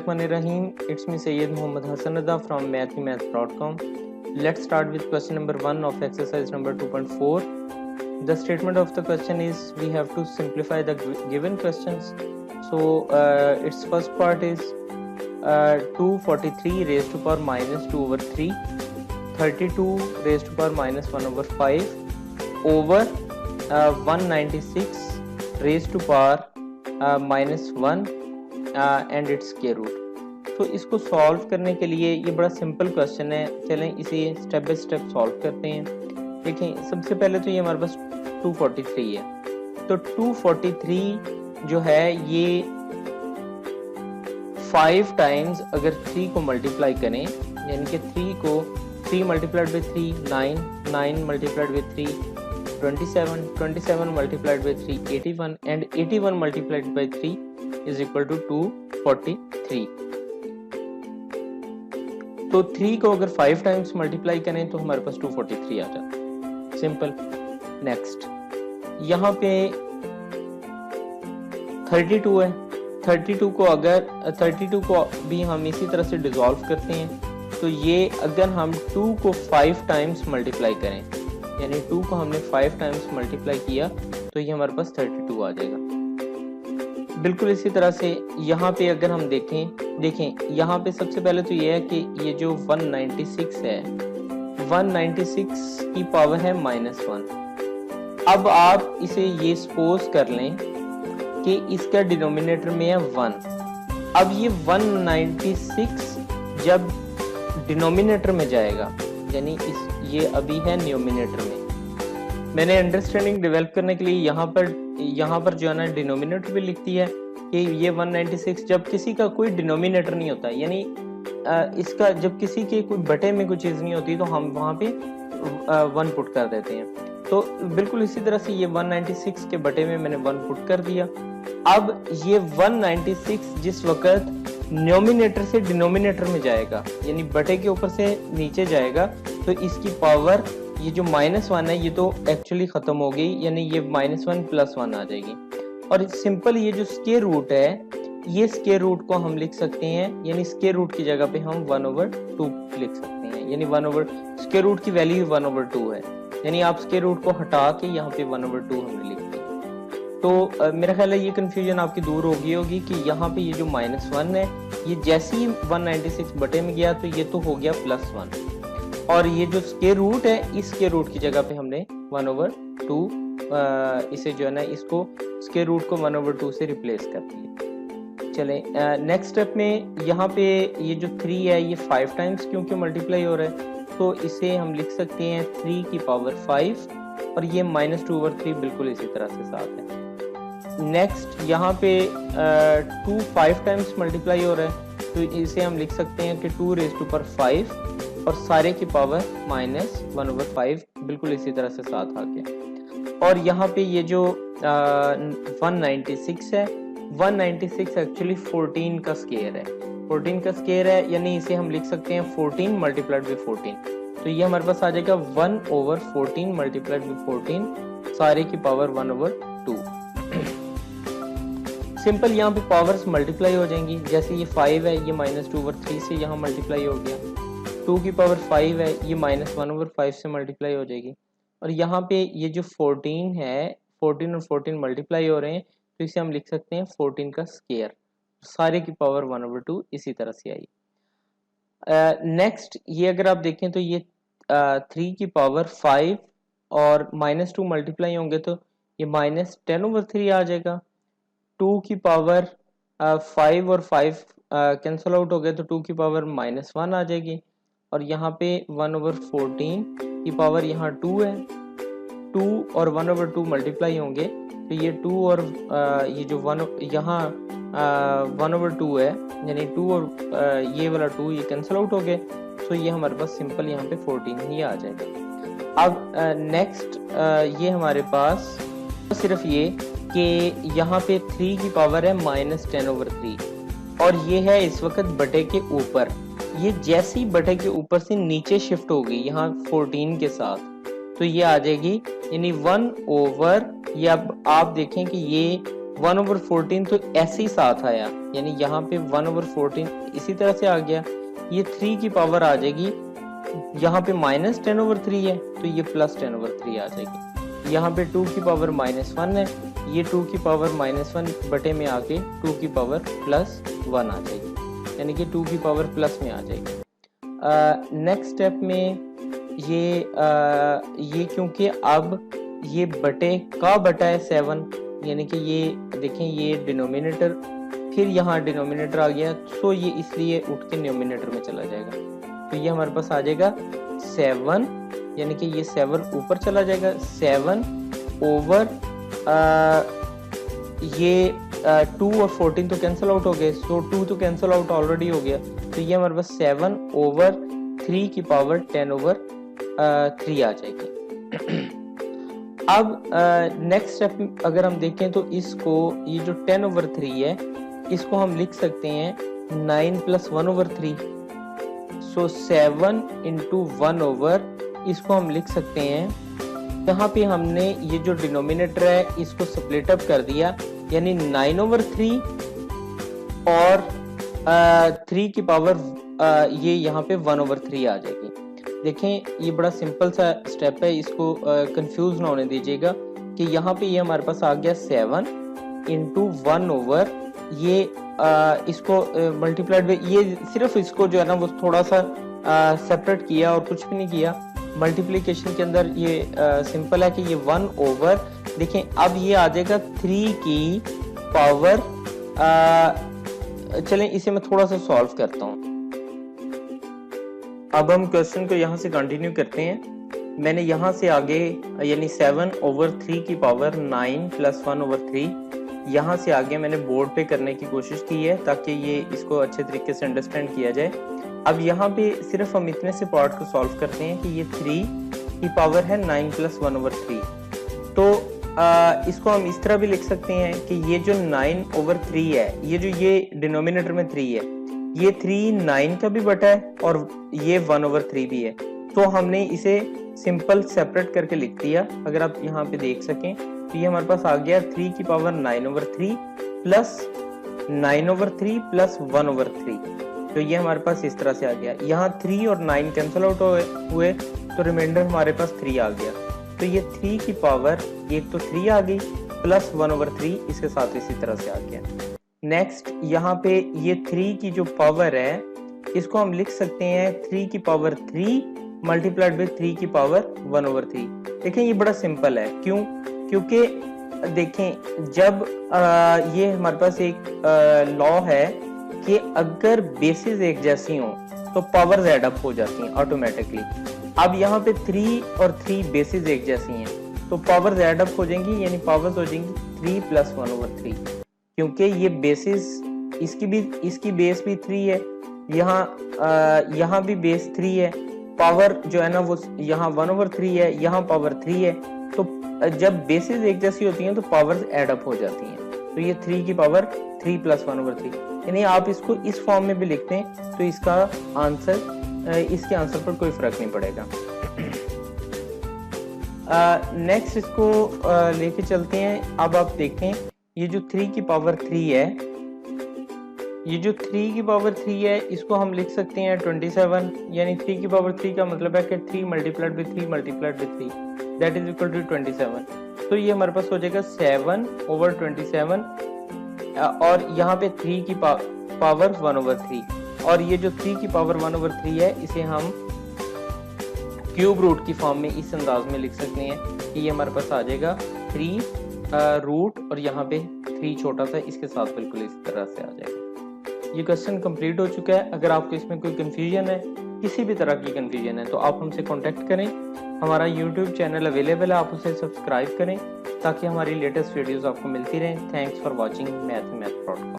Bismillahirrahmanirrahim. It's me Sayyid Muhammad Hassan Rida from mathemath.com. Let's start with question number 1 of exercise number 2.4. The statement of the question is we have to simplify the given questions. So its first part is 243 raised to power minus 2 over 3, 32 raised to power minus 1 over 5 over 196 raised to power minus 1 and its square root. तो इसको solve करने के लिए ये बड़ा simple question है, चलें इसे स्टेप बाय स्टेप सॉल्व करते हैं। देखें सबसे पहले तो ये हमारे पास 243 है, तो 243 जो है ये 5 टाइम्स अगर 3 को मल्टीप्लाई करें, यानी कि 3 को 3 multiplied by 3 9, 9 multiplied by 3 27, 27 multiplied by 3 81 and 81 multiplied by 3 is equal to 243। तो 3 को अगर 5 टाइम्स मल्टीप्लाई करें तो हमारे पास 243 आ जाता है, सिंपल। नेक्स्ट यहाँ पे 32 है, 32 को भी हम इसी तरह से डिसॉल्व करते हैं। तो ये अगर हम 2 को 5 टाइम्स मल्टीप्लाई करें, यानी 2 को हमने 5 टाइम्स मल्टीप्लाई किया तो ये हमारे पास 32 आ जाएगा। बिल्कुल इसी तरह से यहाँ पे अगर हम देखें यहाँ पे सबसे पहले तो ये है कि ये जो 196 है, 196 की पावर है -1। अब आप इसे ये सपोज कर लें कि इसका डिनोमिनेटर में है 1। अब ये 196 जब डिनोमिनेटर में जाएगा, यानी ये अभी है न्यूमिनेटर में, मैंने अंडरस्टैंडिंग डेवलप करने के लिए यहाँ पर जो है ना डिनोमिनेटर भी लिख दिया है कि ये 196 जब किसी का कोई डिनोमिनेटर नहीं होता, यानी इसका जब किसी के कोई बटे में कोई चीज़ नहीं होती तो हम वहाँ पे 1 पुट कर देते हैं। तो बिल्कुल इसी तरह से ये 196 के बटे में मैंने 1 पुट कर दिया। अब ये 196 जिस वक्त न्यूमिनेटर से डिनोमिनेटर में जाएगा, यानी बटे के ऊपर से नीचे जाएगा, तो इसकी पावर ये जो -1 है ये तो एक्चुअली खत्म हो गई, यानी ये -1 + 1 आ जाएगी। और सिंपल ये जो स्क्वायर रूट है, ये स्क्वायर रूट को हम लिख सकते हैं, यानी स्क्वायर रूट की जगह पे हम 1/2 लिख सकते हैं, यानी स्क्वायर रूट की वैल्यू 1/2 है, यानी आप स्क्वायर रूट को हटा के यहाँ पे 1/2 हमने लिख दिया। तो मेरा ख्याल है ये कंफ्यूजन आपकी दूर हो गई होगी कि यहाँ पे ये जो -1 है ये जैसे ही 196 बटे में गया तो ये तो हो गया +1, और ये जो स्क्वायर रूट है इस स्क्वायर रूट की जगह पे हमने 1/2 इसे जो है ना इसको स्क्वायर रूट को 1/2 से रिप्लेस कर दिया। चलें नेक्स्ट स्टेप में यहाँ पे ये जो 3 है ये 5 टाइम्स क्योंकि मल्टीप्लाई हो रहा है, तो इसे हम लिख सकते हैं 3 की पावर 5, और ये -2/3 बिल्कुल इसी तरह से साथ है। नेक्स्ट यहाँ पे 2 5 टाइम्स मल्टीप्लाई हो रहा है, तो इसे हम लिख सकते हैं कि 2 रेज़ टू पावर 5 और सारे की पावर -1/5 बिल्कुल इसी तरह से साथ आ गया। और यहाँ पे ये जो 196 है, 196 एक्चुअली 14 का स्क्वायर है, 14 का स्क्वायर है, यानी इसे हम लिख सकते हैं 14 मल्टीप्लाइड बाई 14, तो ये हमारे पास आ जाएगा 1/14 मल्टीप्लाइड बाई 14 सारे की पावर 1/2। सिंपल यहाँ पे पावर्स मल्टीप्लाई हो जाएंगी, जैसे ये 5 है ये -2/3 से यहाँ मल्टीप्लाई हो गया, 2 की पावर 5 है ये -1/5 से मल्टीप्लाई हो जाएगी, और यहाँ पे ये जो 14 है 14 और 14 मल्टीप्लाई हो रहे हैं, तो इसे हम लिख सकते हैं 14 का स्क्वायर, सारे की पावर 1/2 इसी तरह से आई। नेक्स्ट ये अगर आप देखें तो ये 3 की पावर 5 और -2 मल्टीप्लाई होंगे तो ये -10/3 आ जाएगा। 2 की पावर 5 और 5 कैंसिल आउट हो गए तो 2 की पावर -1 आ जाएगी, और यहाँ पे 1/14 की पावर यहाँ 2 है, 2 और 1/2 मल्टीप्लाई होंगे तो ये 2 और ये जो 1 यहाँ 1/2 है, यानी 2 और ये वाला 2 ये कैंसिल आउट हो गए, तो ये हमारे पास सिंपल यहाँ पे 14 ही आ जाएगा। अब नेक्स्ट ये हमारे पास सिर्फ ये कि यहाँ पे 3 की पावर है -10/3, और ये है इस वक्त बटे के ऊपर, ये जैसे ही बटे के ऊपर से नीचे शिफ्ट होगी यहाँ 14 के साथ, तो ये आ जाएगी यानी 1 ओवर, ये अब आप देखें कि ये 1/14 तो ऐसे ही साथ आया, यानी यहाँ पे 1/14 इसी तरह से आ गया। ये 3 की पावर आ जाएगी, यहाँ पे -10/3 है तो ये +10/3 आ जाएगी। यहाँ पे 2 की पावर -1 है, ये 2 की पावर -1 बटे में आके 2 की पावर +1 आ जाएगी, यानी कि 2 की पावर प्लस में आ जाएगी। नेक्स्ट स्टेप में ये क्योंकि अब ये बटे का बटा है 7, यानी कि ये देखें ये डिनोमिनेटर, फिर यहाँ डिनोमिनेटर आ गया, सो ये इसलिए उठ के न्यूमिनेटर में चला जाएगा। तो ये हमारे पास आ जाएगा 7, यानी कि ये 7 ऊपर चला जाएगा, 7 ओवर ये 2 और 14 तो कैंसिल आउट हो गए, सो 2 तो कैंसिल आउट ऑलरेडी हो गया, तो ये हमारे पास 7/3 की पावर 10/3 आ जाएगी। अब नेक्स्ट स्टेप अगर हम देखें तो इसको, ये जो 10/3 है इसको हम लिख सकते हैं 9 + 1/3, सो 7 × 1/, इसको हम लिख सकते हैं, यहाँ पे हमने ये जो डिनोमिनेटर है इसको स्प्लिट अप कर दिया, यानी 9/3 और 3 की पावर ये यहाँ पे 1/3 आ जाएगी। देखें ये बड़ा सिंपल सा स्टेप है, इसको कंफ्यूज ना होने दीजिएगा कि यहाँ पे ये हमारे पास आ गया 7 × 1/, ये इसको मल्टीप्लाइड बाय, ये सिर्फ इसको जो है ना वो थोड़ा सा सेपरेट किया और कुछ भी नहीं किया। मल्टीप्लिकेशन के अंदर ये सिंपल है कि ये 1/, देखें अब ये आ जाएगा 3 की पावर, चलें इसे मैं थोड़ा सा सॉल्व करता हूँ। अब हम क्वेश्चन को यहाँ से कंटिन्यू करते हैं। मैंने यहाँ से आगे यानी 7/3 की पावर 9 + 1/3 यहाँ से आगे मैंने बोर्ड पे करने की कोशिश की है ताकि ये इसको अच्छे तरीके से अंडरस्टैंड किया जाए। अब यहाँ पे सिर्फ हम इतने से पार्ट को सॉल्व करते हैं कि ये 3 की पावर है 9 + 1/3, तो इसको हम इस तरह भी लिख सकते हैं कि ये जो 9/3 है, ये जो ये डिनोमिनेटर में 3 है, ये 3 9 का भी बटा है और ये 1/3 भी है, तो हमने इसे सिंपल सेपरेट करके लिख दिया। अगर आप यहाँ पे देख सकें तो ये हमारे पास आ गया 3 की पावर 9/3 प्लस 9/3 प्लस 1/3, तो ये हमारे पास इस तरह से आ गया। यहाँ 3 और 9 कैंसिल आउट हुए तो रिमाइंडर हमारे पास 3 आ गया, तो ये 3 की पावर एक तो 3 आ गई प्लस 1/3 इसके साथ इसी तरह से आ गया। नेक्स्ट यहाँ पे ये 3 की जो पावर है इसको हम लिख सकते हैं 3 की पावर 3 मल्टीप्लाइड बाय 3 की पावर 1/3। देखें ये बड़ा सिंपल है, क्यों? क्योंकि देखें जब ये हमारे पास एक लॉ है कि अगर बेसिस एक जैसी हो तो पावर्स ऐड अप हो जाती हैं ऑटोमेटिकली। अब यहाँ पे 3 और 3 बेसिस एक जैसी हैं तो पावर्स ऐड अप हो जाएंगी, यानी पावर्स हो जाएंगी 3 + 1/3, क्योंकि ये बेसिस इसकी बेस भी 3 है, यहाँ भी बेस 3 है, पावर जो है ना वो यहाँ 1/3 है, यहाँ पावर 3 है, तो जब बेसिस एक जैसी होती हैं तो पावर्स ऐड अप हो जाती हैं, तो ये 3 की पावर 3 + 1/3, यानी आप इसको इस फॉर्म में भी लिखते हैं तो इसका आंसर, इसके आंसर पर कोई फर्क नहीं पड़ेगा। नेक्स्ट इसको लेके चलते हैं। अब आप देखें ये जो 3 की पावर 3 है, ये जो 3 की पावर 3 है इसको हम लिख सकते हैं 27, यानी 3 की पावर 3 का मतलब है कि 3 multiplied by 3 multiplied by 3 that is equal to 27, तो ये हमारे पास हो जाएगा 7/27 और यहाँ पे 3 की पावर 1/3, और ये जो 3 की पावर 1/3 है इसे हम क्यूब रूट की फॉर्म में इस अंदाज में लिख सकते हैं कि ये हमारे पास आ जाएगा 3 रूट और यहाँ पे 3 छोटा सा इसके साथ बिल्कुल इस तरह से आ जाएगा। ये क्वेश्चन कंप्लीट हो चुका है। अगर आपको इसमें कोई कंफ्यूजन है, किसी भी तरह की कंफ्यूजन है, तो आप हमसे कांटेक्ट करें। हमारा यूट्यूब चैनल अवेलेबल है, आप उसे सब्सक्राइब करें ताकि हमारी लेटेस्ट वीडियोस आपको मिलती रहें। Thanks for watching मैथ.com।